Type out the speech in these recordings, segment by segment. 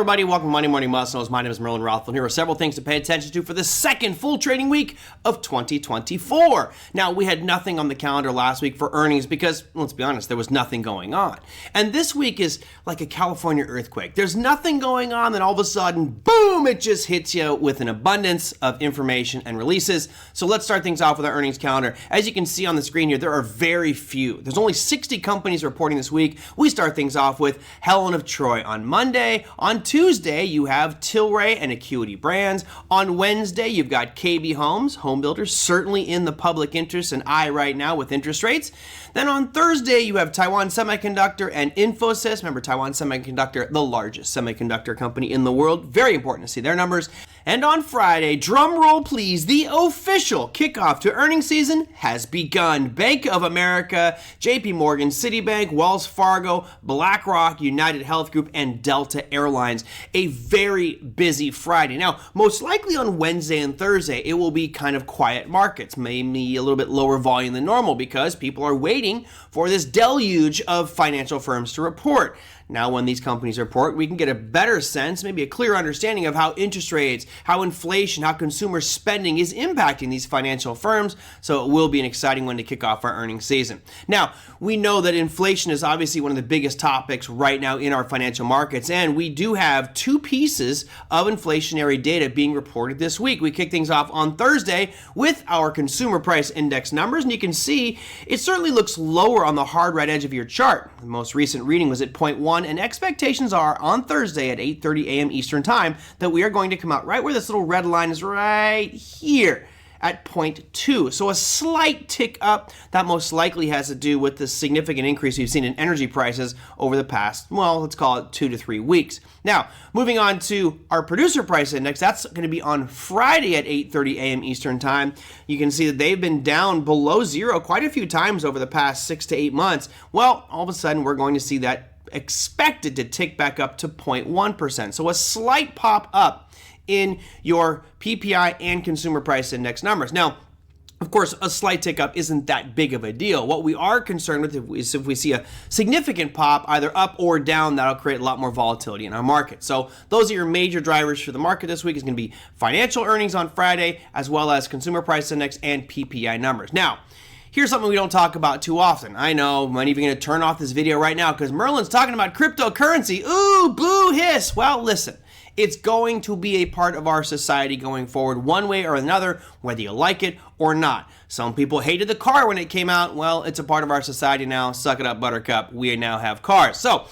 everybody. Welcome to Monday Morning Muscles. My name is Merlin Rothfield. Here are several things to pay attention to for the second full trading week of 2024. Now, we had nothing on the calendar last week for earnings because, let's be honest, there was nothing going on. And this week is like a California earthquake. There's nothing going on, then all of a sudden, boom, it just hits you with an abundance of information and releases. So let's start things off with our earnings calendar. As you can see on the screen here, there are very few. There's only 60 companies reporting this week. We start things off with Helen of Troy on Monday. On Tuesday, you have Tilray and Acuity Brands. On Wednesday, you've got KB Homes, home builders, certainly in the public interest and eye right now with interest rates. Then on Thursday, you have Taiwan Semiconductor and Infosys. Remember, Taiwan Semiconductor, the largest semiconductor company in the world. Very important to see their numbers. And on Friday, drum roll please, the official kickoff to earnings season has begun. Bank of America, JP Morgan, Citibank, Wells Fargo, BlackRock, United Health Group, and Delta Airlines. A very busy Friday. Now, most likely on Wednesday and Thursday, it will be kind of quiet markets, maybe a little bit lower volume than normal because people are waiting for this deluge of financial firms to report. Now, when these companies report, we can get a better sense, maybe a clear understanding of how interest rates, how inflation, how consumer spending is impacting these financial firms. So it will be an exciting one to kick off our earnings season. Now, we know that inflation is obviously one of the biggest topics right now in our financial markets, and we do have two pieces of inflationary data being reported this week. We kick things off on Thursday with our consumer price index numbers, and you can see it certainly looks lower on the hard right edge of your chart. The most recent reading was at 0.1. And expectations are on Thursday at 8:30 a.m. Eastern Time that we are going to come out right where this little red line is right here at 0.2. So a slight tick up that most likely has to do with the significant increase we've seen in energy prices over the past, well, let's call it 2 to 3 weeks. Now, moving on to our producer price index, that's going to be on Friday at 8:30 a.m. Eastern Time. You can see that they've been down below zero quite a few times over the past 6 to 8 months. Well, all of a sudden, we're going to see that expected to tick back up to 0.1%. So a slight pop up in your PPI and consumer price index numbers. Now, of course, a slight tick up isn't that big of a deal. What we are concerned with is if we see a significant pop, either up or down, that'll create a lot more volatility in our market. So those are your major drivers for the market this week. Is going to be financial earnings on Friday, as well as consumer price index and PPI numbers. Now, here's something we don't talk about too often. I know, I'm not even going to turn off this video right now because Merlin's talking about cryptocurrency. Ooh, boo, hiss. Well, listen, it's going to be a part of our society going forward one way or another, whether you like it or not. Some people hated the car when it came out. Well, it's a part of our society now. Suck it up, buttercup. We now have cars. So,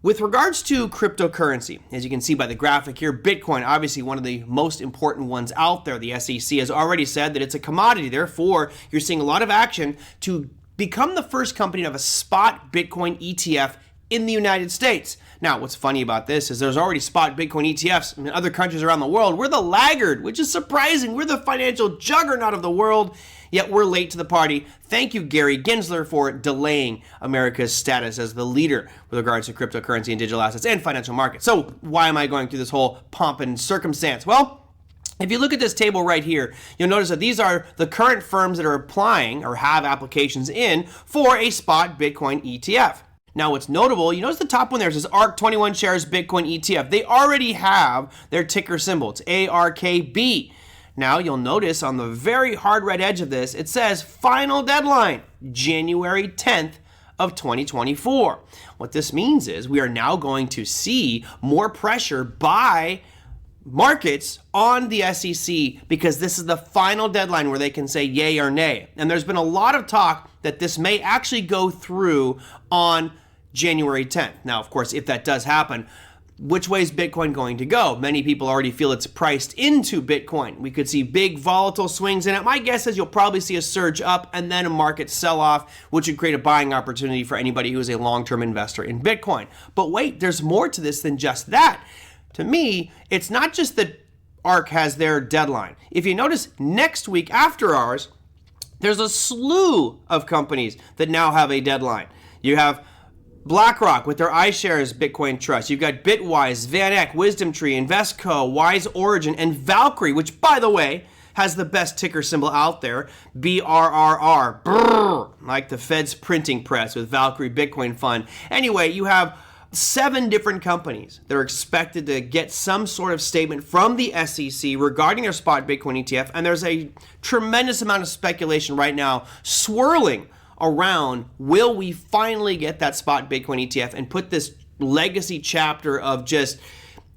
with regards to cryptocurrency, as you can see by the graphic here, Bitcoin, obviously one of the most important ones out there. The SEC has already said that it's a commodity. Therefore, you're seeing a lot of action to become the first company to have a spot Bitcoin ETF in the United States. Now, what's funny about this is there's already spot Bitcoin ETFs in other countries around the world. We're the laggard, which is surprising. We're the financial juggernaut of the world, yet we're late to the party. Thank you, Gary Gensler, for delaying America's status as the leader with regards to cryptocurrency and digital assets and financial markets. So why am I going through this whole pomp and circumstance? Well, if you look at this table right here, you'll notice that these are the current firms that are applying or have applications in for a spot Bitcoin ETF. Now, what's notable, you notice the top one there says ARK 21 shares Bitcoin ETF. They already have their ticker symbol. It's ARKB. Now, you'll notice on the very hard red edge of this, it says final deadline, January 10th of 2024. What this means is we are now going to see more pressure by markets on the SEC because this is the final deadline where they can say yay or nay. And there's been a lot of talk that this may actually go through on January 10th. Now, of course, if that does happen, which way is Bitcoin going to go? Many people already feel it's priced into Bitcoin. We could see big volatile swings in it. My guess is you'll probably see a surge up and then a market sell-off, which would create a buying opportunity for anybody who is a long-term investor in Bitcoin. But wait, there's more to this than just that. To me, it's not just that ARK has their deadline. If you notice, next week after ours, there's a slew of companies that now have a deadline. You have BlackRock with their iShares Bitcoin Trust. You've got Bitwise, VanEck, WisdomTree, Investco, Wise Origin, and Valkyrie, which, by the way, has the best ticker symbol out there, BRRR, brrr, like the Fed's printing press with Valkyrie Bitcoin Fund. Anyway, you have 7 different companies that are expected to get some sort of statement from the SEC regarding their spot Bitcoin ETF, and there's a tremendous amount of speculation right now swirling around, will we finally get that spot Bitcoin ETF and put this legacy chapter of just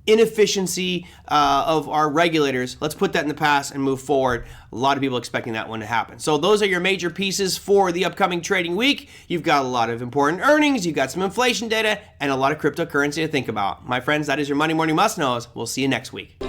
inefficiency of our regulators, let's put that in the past and move forward. A lot of people expecting that one to happen. So those are your major pieces for the upcoming trading week. You've got a lot of important earnings, you've got some inflation data, and a lot of cryptocurrency to think about. My friends, that is your Monday Morning Must Knows. We'll see you next week.